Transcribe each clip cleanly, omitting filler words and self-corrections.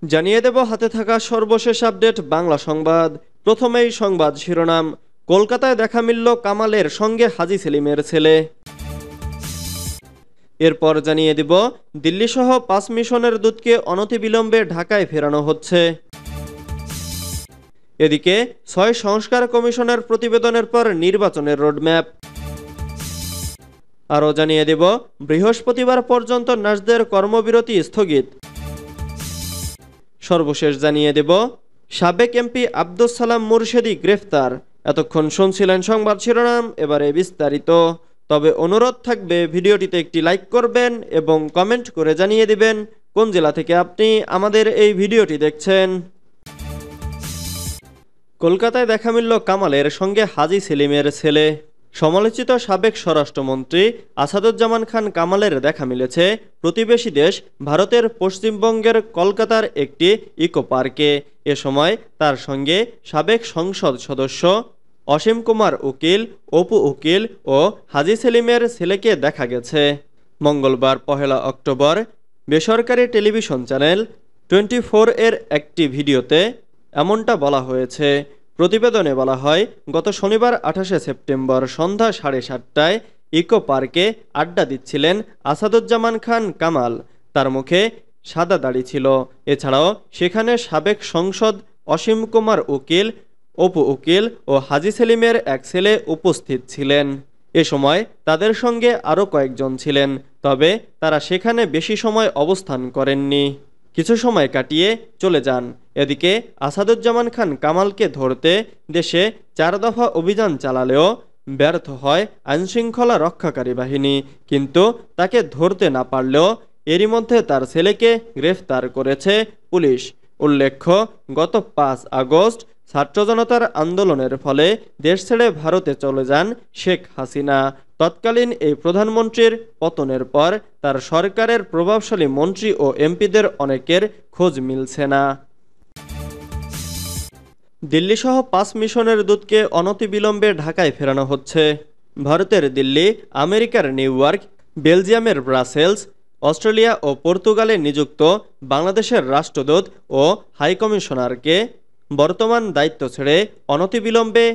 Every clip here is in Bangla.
জানিয়ে দেব হাতে থাকা সর্বশেষ আপডেট বাংলা সংবাদ। প্রথমেই সংবাদ শিরোনাম। কলকাতায় দেখা মিলল কামালের সঙ্গে হাজী সেলিমের ছেলে। এরপর জানিয়ে দিব দিল্লিসহ ৫ মিশনের দূতকে অনতিবিলম্বে ঢাকায় ফেরানো হচ্ছে। এদিকে ৬ সংস্কার কমিশনের প্রতিবেদনের পর নির্বাচনের রোডম্যাপ। আরও জানিয়ে দেব বৃহস্পতিবার পর্যন্ত নার্সদের কর্মবিরতি স্থগিত। সর্বশেষ জানিয়ে দেব সাবেক এমপি আব্দুস সালাম মুর্শেদি গ্রেফতার। এতক্ষণ শুনছিলেন সংবাদ শিরোনাম, এবারে বিস্তারিত। তবে অনুরোধ থাকবে ভিডিওটিতে একটি লাইক করবেন এবং কমেন্ট করে জানিয়ে দিবেন কোন জেলা থেকে আপনি আমাদের এই ভিডিওটি দেখছেন। কলকাতায় দেখা মিলল কামালের সঙ্গে হাজী সেলিমের ছেলে। সমালোচিত সাবেক স্বরাষ্ট্রমন্ত্রী আসাদুজ্জামান খান কামালের দেখা মিলেছে প্রতিবেশী দেশ ভারতের পশ্চিমবঙ্গের কলকাতার একটি ইকো পার্কে। এ সময় তার সঙ্গে সাবেক সংসদ সদস্য অসীম কুমার উকিল, অপু উকিল ও হাজী সেলিমের ছেলেকে দেখা গেছে। মঙ্গলবার ১ অক্টোবর বেসরকারি টেলিভিশন চ্যানেল 24 এর একটি ভিডিওতে এমনটা বলা হয়েছে। প্রতিবেদনে বলা হয়, গত শনিবার ২৮ সেপ্টেম্বর সন্ধ্যা ৭:৩০টায় ইকো পার্কে আড্ডা দিচ্ছিলেন আসাদুজ্জামান খান কামাল। তার মুখে সাদা দাড়ি ছিল। এছাড়াও সেখানে সাবেক সংসদ অসীম কুমার উকিল, অপু উকিল ও হাজী সেলিমের এক ছেলে উপস্থিত ছিলেন। এ সময় তাদের সঙ্গে আরও কয়েকজন ছিলেন, তবে তারা সেখানে বেশি সময় অবস্থান করেননি। কিছু সময় কাটিয়ে চলে যান। এদিকে আসাদুজ্জামান খান কামালকে ধরতে দেশে ৪ দফা অভিযান চালালেও ব্যর্থ হয় আইনশৃঙ্খলা রক্ষাকারী বাহিনী। কিন্তু তাকে ধরতে না পারলেও এরই মধ্যে তার ছেলেকে গ্রেফতার করেছে পুলিশ। উল্লেখ্য, গত ৫ আগস্ট ছাত্র জনতার আন্দোলনের ফলে দেশ ছেড়ে ভারতে চলে যান শেখ হাসিনা। তৎকালীন এই প্রধানমন্ত্রীর পতনের পর তার সরকারের প্রভাবশালী মন্ত্রী ও এমপিদের অনেকের খোঁজ মিলছে না। দিল্লিসহ ৫ মিশনের দূতকে অনতিবিলম্বে ঢাকায় ফেরানো হচ্ছে। ভারতের দিল্লি, আমেরিকার নিউ ইয়র্ক, বেলজিয়ামের ব্রাসেলস, অস্ট্রেলিয়া ও পর্তুগালে নিযুক্ত বাংলাদেশের রাষ্ট্রদূত ও হাইকমিশনারকে বর্তমান দায়িত্ব ছেড়ে অনতিবিলম্বে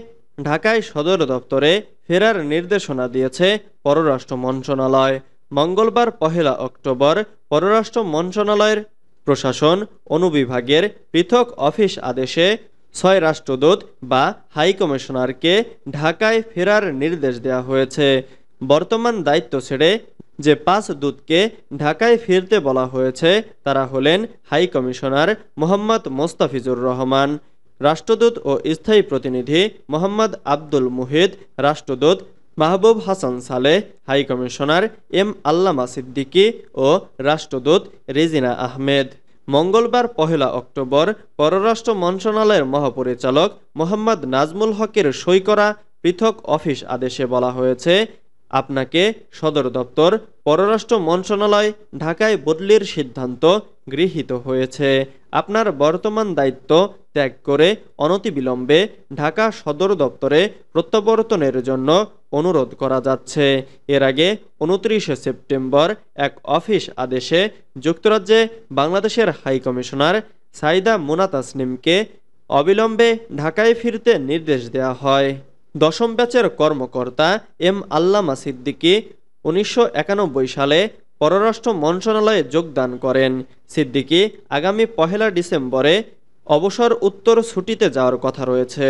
ঢাকায় সদর দপ্তরে ফেরার নির্দেশনা দিয়েছে পররাষ্ট্র মন্ত্রণালয়। মঙ্গলবার ১ অক্টোবর পররাষ্ট্র মন্ত্রণালয়ের প্রশাসন অনুবিভাগের পৃথক অফিস আদেশে ৬ রাষ্ট্রদূত বা হাইকমিশনারকে ঢাকায় ফেরার নির্দেশ দেওয়া হয়েছে। বর্তমান দায়িত্ব ছেড়ে যে ৫ দূতকে ঢাকায় ফিরতে বলা হয়েছে তারা হলেন হাইকমিশনার মোহাম্মদ মোস্তাফিজুর রহমান, রাষ্ট্রদূত ও স্থায়ী প্রতিনিধি মোহাম্মদ আব্দুল মুহিত, রাষ্ট্রদূত মাহবুব হাসান সালেহ, হাইকমিশনার এম আল্লামা সিদ্দিকী ও রাষ্ট্রদূত রেজিনা আহমেদ। মঙ্গলবার ১ অক্টোবর পররাষ্ট্র মন্ত্রণালয়ের মহাপরিচালক মোহাম্মদ নাজমুল হকের সই করা পৃথক অফিস আদেশে বলা হয়েছে, আপনাকে সদর দপ্তর পররাষ্ট্র মন্ত্রণালয় ঢাকায় বদলির সিদ্ধান্ত গৃহীত হয়েছে। আপনার বর্তমান দায়িত্ব ত্যাগ করে অনতিবিলম্বে ঢাকা সদর দপ্তরে প্রত্যাবর্তনের জন্য অনুরোধ করা যাচ্ছে। এর আগে ২৯ সেপ্টেম্বর এক অফিস আদেশে যুক্তরাজ্যে বাংলাদেশের হাইকমিশনার সাইদা মুনা তাসনিমকে অবিলম্বে ঢাকায় ফিরতে নির্দেশ দেওয়া হয়। ১০ম ব্যাচের কর্মকর্তা এম আল্লামা সিদ্দিকী ১৯৯১ সালে পররাষ্ট্র মন্ত্রণালয়ে যোগদান করেন। সিদ্দিকী আগামী ১ ডিসেম্বরে অবসর উত্তর ছুটিতে যাওয়ার কথা রয়েছে।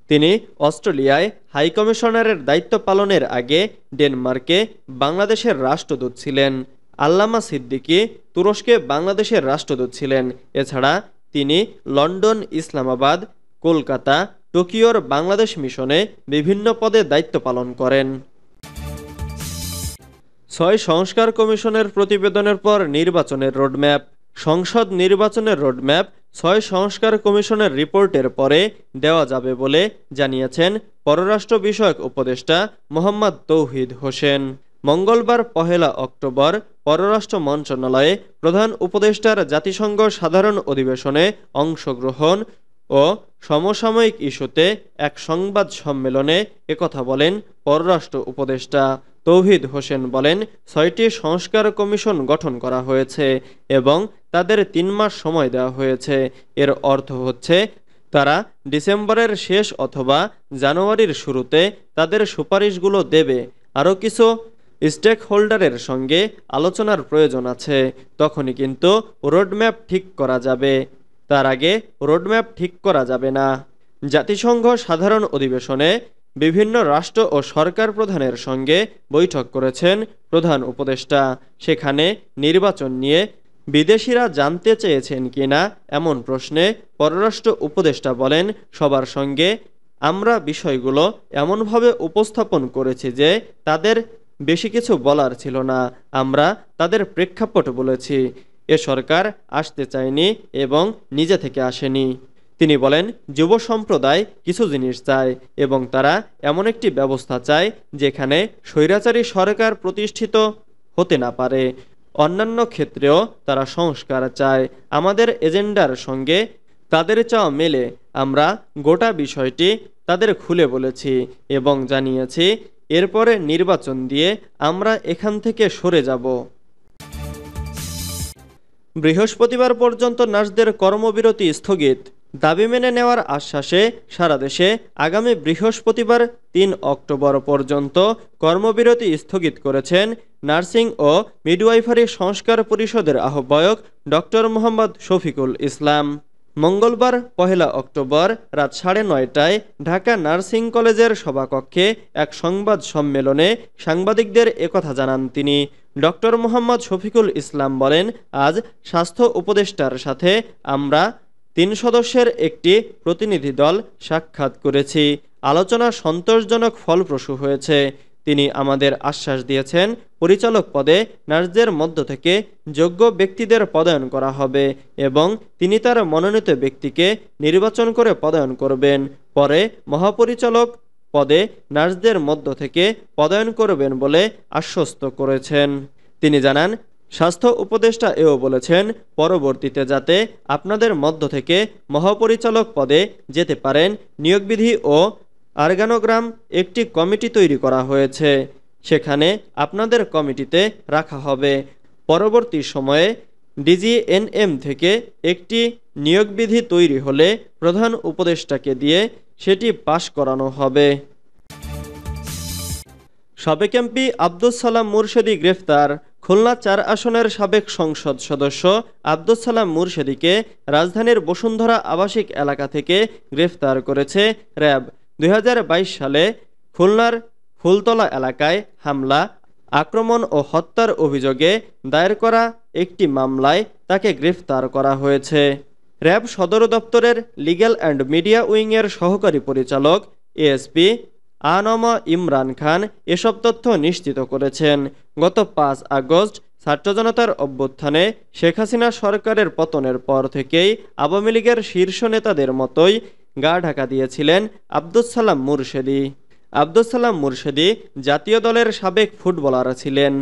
তিনি অস্ট্রেলিয়ায় হাইকমিশনারের দায়িত্ব পালনের আগে ডেনমার্কে বাংলাদেশের রাষ্ট্রদূত ছিলেন। আল্লামা সিদ্দিকী তুরস্কে বাংলাদেশের রাষ্ট্রদূত ছিলেন। এছাড়া তিনি লন্ডন, ইসলামাবাদ, কলকাতা, টোকিওর বাংলাদেশ মিশনে বিভিন্ন পদে দায়িত্ব পালন করেন। ৬ সংস্কার কমিশনের প্রতিবেদনের পর নির্বাচনের রোডম্যাপ। সংসদ নির্বাচনের রোডম্যাপ ৬ সংস্কার কমিশনের রিপোর্টের পরে দেওয়া যাবে বলে জানিয়েছেন পররাষ্ট্র বিষয়ক উপদেষ্টা মোহাম্মদ তৌহিদ হোসেন। মঙ্গলবার ১ অক্টোবর পররাষ্ট্র মন্ত্রণালয়ে প্রধান উপদেষ্টার জাতিসংঘ সাধারণ অধিবেশনে অংশগ্রহণ ও সমসাময়িক ইস্যুতে এক সংবাদ সম্মেলনে একথা বলেন পররাষ্ট্র উপদেষ্টা তৌহিদ হোসেন। বলেন, ৬টি সংস্কার কমিশন গঠন করা হয়েছে এবং তাদের ৩ মাস সময় দেওয়া হয়েছে। এর অর্থ হচ্ছে তারা ডিসেম্বরের শেষ অথবা জানুয়ারির শুরুতে তাদের সুপারিশগুলো দেবে। আরও কিছু স্টেক হোল্ডারের সঙ্গে আলোচনার প্রয়োজন আছে, তখনই কিন্তু রোডম্যাপ ঠিক করা যাবে। তার আগে রোডম্যাপ ঠিক করা যাবে না। জাতিসংঘ সাধারণ অধিবেশনে বিভিন্ন রাষ্ট্র ও সরকার প্রধানের সঙ্গে বৈঠক করেছেন প্রধান উপদেষ্টা। সেখানে নির্বাচন নিয়ে বিদেশিরা জানতে চেয়েছেন কিনা এমন প্রশ্নে পররাষ্ট্র উপদেষ্টা বলেন, সবার সঙ্গে আমরা বিষয়গুলো এমনভাবে উপস্থাপন করেছি যে তাদের বেশি কিছু বলার ছিল না। আমরা তাদের প্রেক্ষাপট বলেছি। এ সরকার আসতে চায়নি এবং নিজে থেকে আসেনি। তিনি বলেন, যুব সম্প্রদায় কিছু জিনিস চায় এবং তারা এমন একটি ব্যবস্থা চায় যেখানে স্বৈরাচারী সরকার প্রতিষ্ঠিত হতে না পারে। অন্যান্য ক্ষেত্রেও তারা সংস্কার চায়। আমাদের এজেন্ডার সঙ্গে তাদের চাওয়া মেলে। আমরা গোটা বিষয়টি তাদের খুলে বলেছি এবং জানিয়েছি এরপরে নির্বাচন দিয়ে আমরা এখান থেকে সরে যাব। বৃহস্পতিবার পর্যন্ত নার্সদের কর্মবিরতি স্থগিত। দাবি মেনে নেওয়ার আশ্বাসে সারা দেশে আগামী বৃহস্পতিবার ৩ অক্টোবর পর্যন্ত কর্মবিরতি স্থগিত করেছেন নার্সিং ও মিডওয়াইফারি সংস্কার পরিষদের আহ্বায়ক ডক্টর মোহাম্মদ শফিকুল ইসলাম। মঙ্গলবার ১ অক্টোবর রাত ৯:৩০টায় ঢাকা নার্সিং কলেজের সভাকক্ষে এক সংবাদ সম্মেলনে সাংবাদিকদের একথা জানান তিনি। ডক্টর মোহাম্মদ শফিকুল ইসলাম বলেন, আজ স্বাস্থ্য উপদেষ্টার সাথে আমরা ৩ সদস্যের একটি প্রতিনিধি দল সাক্ষাৎ করেছি। আলোচনা সন্তোষজনক ফলপ্রসূ হয়েছে। তিনি আমাদের আশ্বাস দিয়েছেন, পরিচালক পদে নার্সদের মধ্য থেকে যোগ্য ব্যক্তিদের পদায়ন করা হবে এবং তিনি তার মনোনীত ব্যক্তিকে নির্বাচন করে পদায়ন করবেন। পরে মহাপরিচালক পদে নার্সদের মধ্য থেকে পদায়ন করবেন বলে আশ্বস্ত করেছেন। তিনি জানান, স্বাস্থ্য উপদেষ্টা এও বলেছেন, পরবর্তীতে যাতে আপনাদের মধ্য থেকে মহাপরিচালক পদে যেতে পারেন, নিয়োগবিধি ও অর্গানোগ্রাম একটি কমিটি তৈরি করা হয়েছে। সেখানে আপনাদের কমিটিতে রাখা হবে। পরবর্তী সময়ে ডিজিএনএম থেকে একটি নিয়োগবিধি তৈরি হলে প্রধান উপদেষ্টাকে দিয়ে সেটি পাশ করানো হবে। সাবেক এমপি আব্দুস সালাম মুরশেদি গ্রেফতার। খুলনা ৪ আসনের সাবেক সংসদ সদস্য আব্দুস সালাম মুরশেদিকে রাজধানীর বসুন্ধরা আবাসিক এলাকা থেকে গ্রেফতার করেছে র্যাব। ২০২২ সালে খুলনার ফুলতলা এলাকায় হামলা, আক্রমণ ও হত্যার অভিযোগে দায়ের করা একটি মামলায় তাকে গ্রেফতার করা হয়েছে। র্যাব সদর দপ্তরের লিগ্যাল অ্যান্ড মিডিয়া উইংয়ের সহকারী পরিচালক এএসপি আনম ইমরান খান এসব তথ্য নিশ্চিত করেছেন। গত ৫ আগস্ট ছাত্র জনতার অভ্যুত্থানে শেখ হাসিনা সরকারের পতনের পর থেকেই আওয়ামী লীগের শীর্ষ নেতাদের মতোই গা ঢাকা দিয়েছিলেন আব্দুস সালাম মুরশেদি। আব্দুস সালাম মুরশেদি জাতীয় দলের সাবেক ফুটবলার ছিলেন।